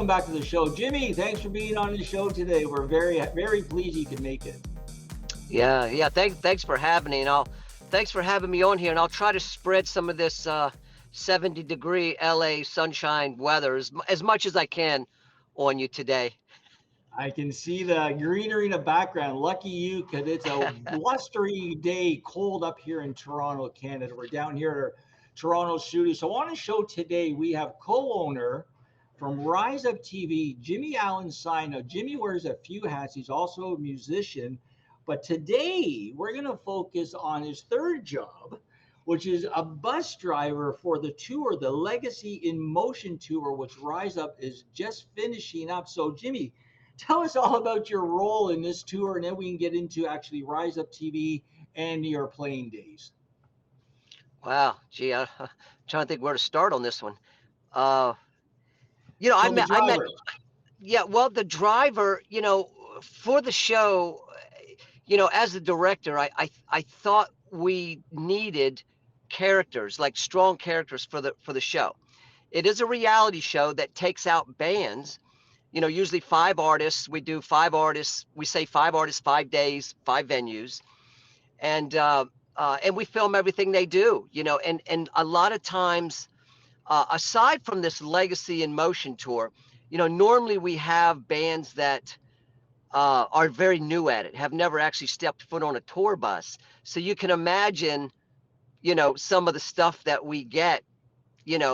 back to the show. Jimmy, thanks for being on the show today. We're very pleased you could make it. Yeah. Thanks for having me, and thanks for having me on here. And I'll try to spread some of this 70-degree LA sunshine weather as much as I can on you today. I can see the greenery in the background. Lucky you, because it's a blustery day, cold up here in Toronto, Canada. We're down here at our Toronto studio. So on the show today, we have co-owner from Rise Up TV, Jimmy Allen Sign. Now, Jimmy wears a few hats. He's also a musician. But today, we're going to focus on his third job, which is a bus driver for the tour, the Legacy in Motion tour, which Rise Up is just finishing up. So, Jimmy, tell us all about your role in this tour, and then we can get into actually Rise Up TV and your playing days. Wow, gee, I'm trying to think where to start on this one. Uh, So the I met, driver. yeah, well, the driver, for the show, as the director, I thought we needed characters, like strong characters for the show. It is a reality show that takes out bands, usually five artists. We do five artists. We say five artists, 5 days, five venues, and we film everything they do. And a lot of times, aside from this Legacy in Motion tour, normally we have bands that are very new at it, have never actually stepped foot on a tour bus. So you can imagine, some of the stuff that we get,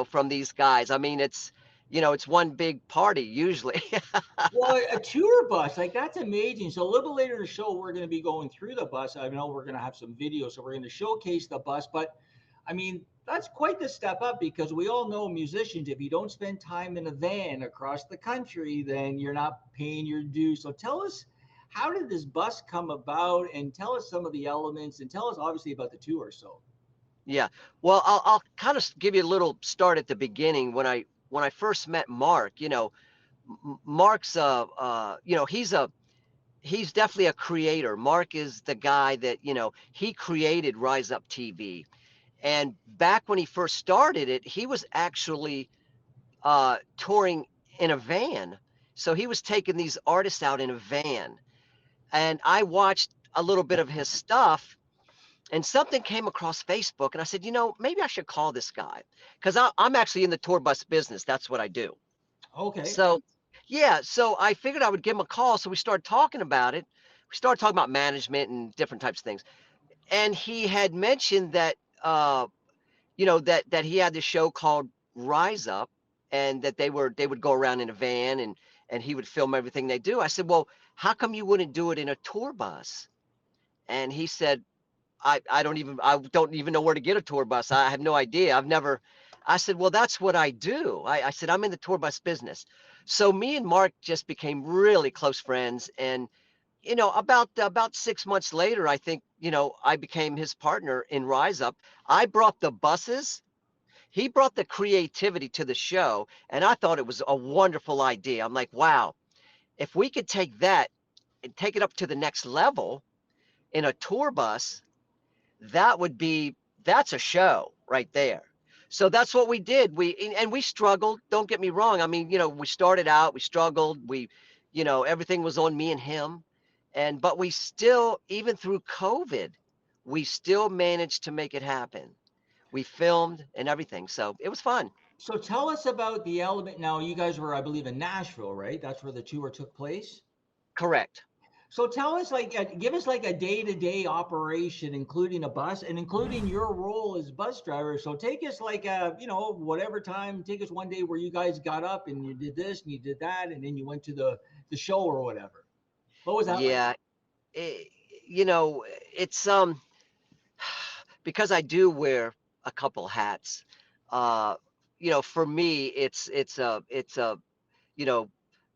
from these guys. I mean, it's one big party usually. Well, a tour bus, like that's amazing. So a little later in the show, we're going to be going through the bus. I know we're going to have some videos, so we're going to showcase the bus. But I mean, that's quite the step up because we all know musicians, if you don't spend time in a van across the country, then you're not paying your dues. So tell us, how did this bus come about? And tell us some of the elements and tell us obviously about the tour. So, Yeah. Well, I'll kind of give you a little start at the beginning. When I first met Mark, Mark's he's definitely a creator. Mark is the guy that, he created Rise Up TV. And back when he first started it, he was actually touring in a van. So he was taking these artists out in a van. And I watched a little bit of his stuff, and something came across Facebook. And I said, maybe I should call this guy, because I'm actually in the tour bus business. That's what I do. okay. So, yeah, so I figured I would give him a call. So we started talking about it. We started talking about management and different types of things. And he had mentioned that, that he had this show called Rise Up, and that they would go around in a van, and he would film everything they do. I said, well, how come you wouldn't do it in a tour bus? And he said, I don't even know where to get a tour bus. I have no idea. I said, well, that's what I do. I said, I'm in the tour bus business. So me and Mark just became really close friends. And, about 6 months later, I think, I became his partner in Rise Up. I brought the buses. He brought the creativity to the show. And I thought it was a wonderful idea. I'm like, wow, if we could take that and take it up to the next level in a tour bus, that's a show right there. So that's what we did. We struggled. Don't get me wrong. I mean, we started out, we struggled. Everything was on me and him. But we still, even through COVID, we still managed to make it happen. We filmed and everything. So it was fun. So tell us about the element. Now, you guys were, I believe, in Nashville, right? That's where the tour took place. Correct. So tell us, like, give us like a day-to-day operation, including a bus and including your role as bus driver. So take us like, whatever time. Take us one day where you guys got up and you did this and you did that, and then you went to the show or whatever. What was that like? Yeah. It, it's because I do wear a couple hats. Uh, for me, it's a you know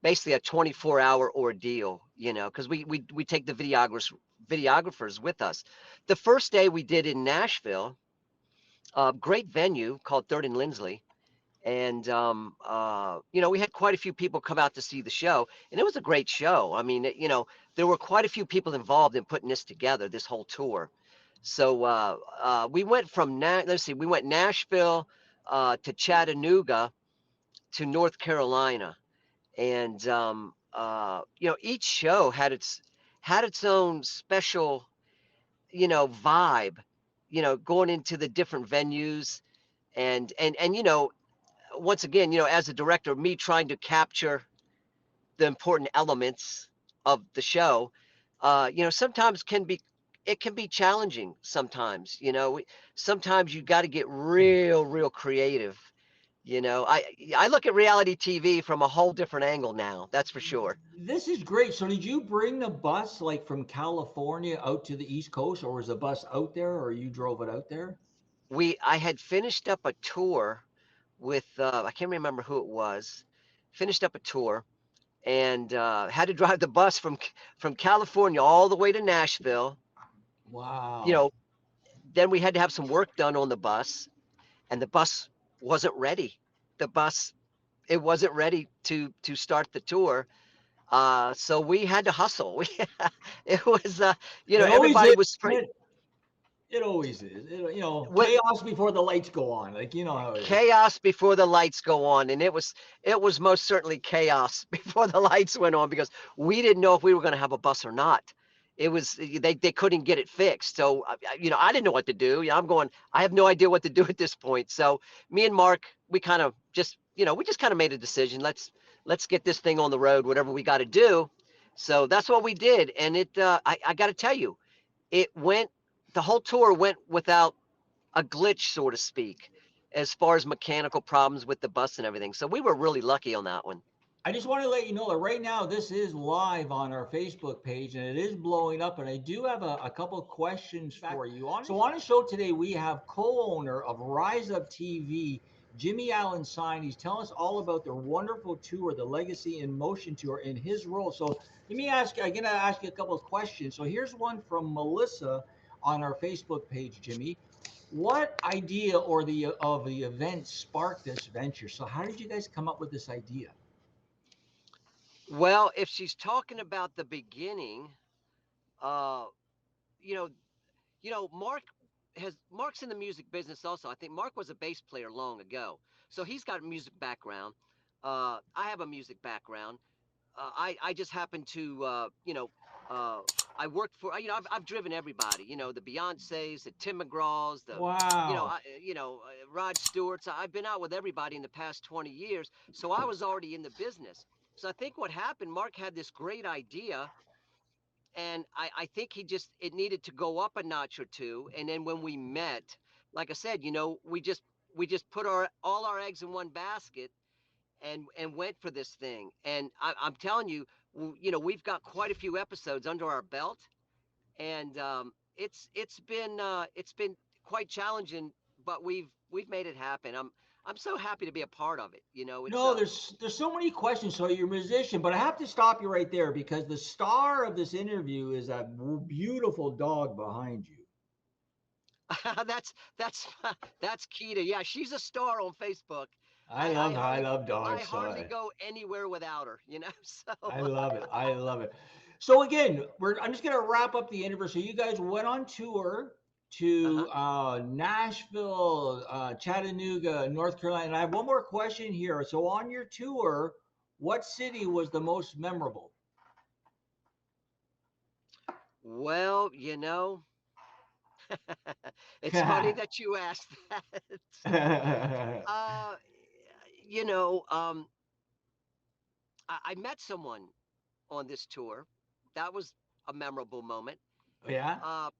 basically a 24-hour ordeal. Because we take the videographers with us. The first day we did in Nashville, a great venue called Third and Lindsley. And we had quite a few people come out to see the show, and it was a great show. I mean, there were quite a few people involved in putting this together, this whole tour. So we went from let's see, we went Nashville to Chattanooga to North Carolina, and each show had its own special vibe, going into the different venues, and once again, as a director, me trying to capture the important elements of the show, sometimes it can be challenging sometimes. Sometimes you got to get real creative. I look at reality TV from a whole different angle now, that's for sure. This is great. So did you bring the bus like from California out to the East Coast, or was the bus out there, or you drove it out there? I had finished up a tour with I can't remember who it was. Finished up a tour and had to drive the bus from California all the way to Nashville. You Wow. know, then we had to have some work done on the bus, and the bus wasn't ready. The bus it wasn't ready to start the tour. So we had to hustle. It was It always everybody is. was Isn't pretty. it? It always is. What Chaos before the lights go on. Like you know how it is. chaos before the lights go on, and it was most certainly chaos before the lights went on because we didn't know if we were going to have a bus or not. They couldn't get it fixed, so I didn't know what to do. I'm going, I have no idea what to do at this point. So me and Mark, we kind of just we just kind of made a decision. Let's get this thing on the road, whatever we got to do. So that's what we did, and I got to tell you, it went the whole tour went without a glitch, so to speak, as far as mechanical problems with the bus and everything. So we were really lucky on that one. I just want to let you know that right now this is live on our Facebook page and it is blowing up. And I do have a couple questions for you. So on the show today, we have co-owner of Rise Up TV, Jimmy Allen Sign. He's telling us all about their wonderful tour, the Legacy in Motion tour, in his role. So let me ask you, I'm going to ask you a couple of questions. So here's one from Melissa on our Facebook page, Jimmy. What idea or the event sparked this venture? So how did you guys come up with this idea? Well, if she's talking about the beginning, uh, you know, Mark's in the music business also. I think Mark was a bass player long ago, so he's got a music background. I have a music background. I just happen to uh, I worked for I've driven everybody, the Beyoncés, the Tim McGraws, the Wow. Rod Stewart's. I've been out with everybody in the past 20 years, so I was already in the business. So I think what happened, Mark had this great idea, and I think it needed to go up a notch or two. And then when we met, like I said, we just put all our eggs in one basket and went for this thing. And I'm telling you, we've got quite a few episodes under our belt, and it's been quite challenging, but we've made it happen. I'm so happy to be a part of it. It's No, there's so many questions. So you're a musician, but I have to stop you right there because the star of this interview is that beautiful dog behind you. that's that's that's Keita. Yeah, she's a star on Facebook. I I, I love I hardly love I dogs, so hardly go anywhere without her. So I love it. I love it. So again, I'm just gonna wrap up the interview. So you guys went on tour to uh-huh. Nashville, Chattanooga, North Carolina. And I have one more question here. So on your tour, what city was the most memorable? Well, it's funny that you asked that. uh, you know, um, I met someone on this tour. That was a memorable moment. Yeah.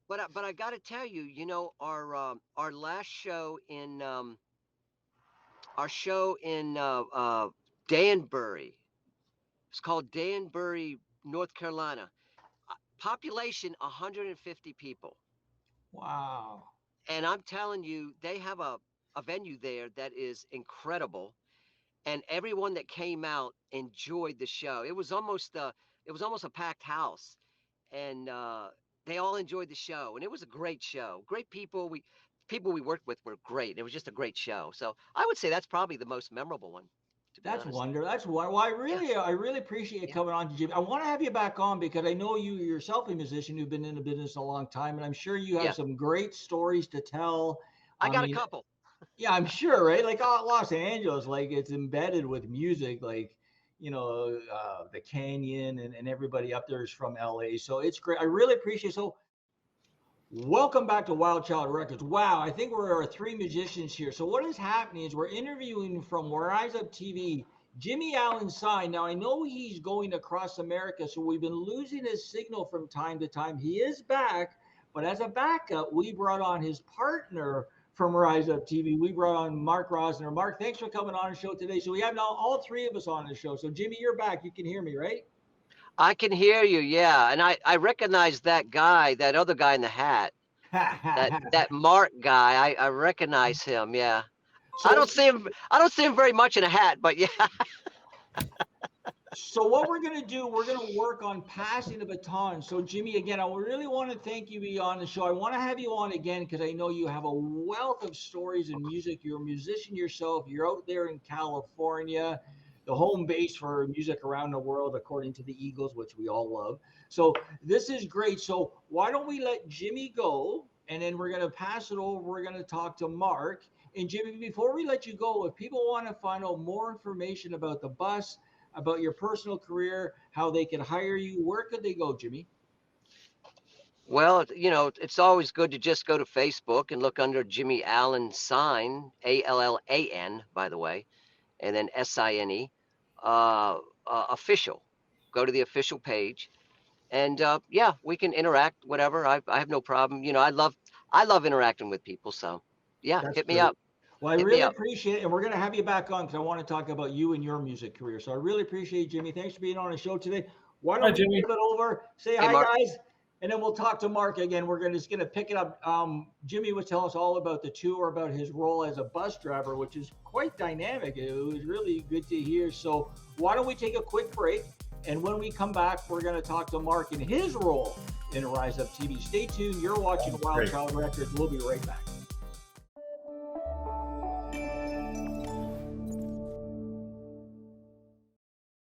But I got to tell you, our last show in Danbury. It's called Danbury, North Carolina. Population 150 people. Wow. And I'm telling you, they have a venue there that is incredible. And everyone that came out enjoyed the show. It was almost a packed house. And they all enjoyed the show. And it was a great show. Great people. People we worked with were great. It was just a great show. So I would say that's probably the most memorable one, to be That's honest. wonder. That's why. Well, Yeah. I really appreciate you Yeah. coming on to Jimmy. I want to have you back on because I know you yourself a musician who've been in the business a long time, and I'm sure you have Yeah. some great stories to tell. I I got a mean, couple. yeah, I'm sure, right? Like Los Angeles, like it's embedded with music. Like, the canyon, and everybody up there is from LA. So it's great. I really appreciate it. So welcome back to Wild Child Records. Wow, I think we're three musicians here. So what is happening is we're interviewing from Rise Up TV, Jimmy Allen Sign. Now I know he's going across America, so we've been losing his signal from time to time. He is back, but as a backup, we brought on his partner from Rise Up TV. We brought on Mark Rosner. Mark, thanks for coming on the show today. So we have now all three of us on the show. So Jimmy, you're back. You can hear me, right? I can hear you, yeah. And I recognize that guy, that other guy in the hat, that Mark guy. I recognize him, yeah. I So don't see him very much in a hat, but yeah. So what we're going to do, we're going to work on passing the baton. So Jimmy, again, I really want to thank you for being on the show. I want to have you on again because I know you have a wealth of stories in music. You're a musician yourself. You're out there in California, the home base for music around the world, according to the Eagles, which we all love. So this is great. So why don't we let Jimmy go, and then we're going to pass it over. We're going to talk to Mark. And Jimmy, before we let you go, if people want to find out more information about the bus, about your personal career, how they can hire you, where could they go, Jimmy? Well, it's always good to just go to Facebook and look under Jimmy Allen Sign, Allan, by the way, and then SINE, official. Go to the official page, and yeah, we can interact. Whatever, I have no problem. I love interacting with people. So, yeah, That's hit me great. up. Well, I Hit me really up. appreciate it. And we're going to have you back on because I want to talk about you and your music career. So I really appreciate it, Jimmy. Thanks for being on the show today. Why Hi, don't we Jimmy. give it over? Say Hey, hi, Mark. guys. And then we'll talk to Mark again. We're just going to pick it up. Jimmy was telling us all about the tour, about his role as a bus driver, which is quite dynamic. It was really good to hear. So why don't we take a quick break? And when we come back, we're going to talk to Mark and his role in Rise Up TV. Stay tuned. You're watching Wild Great. Child Records. We'll be right back.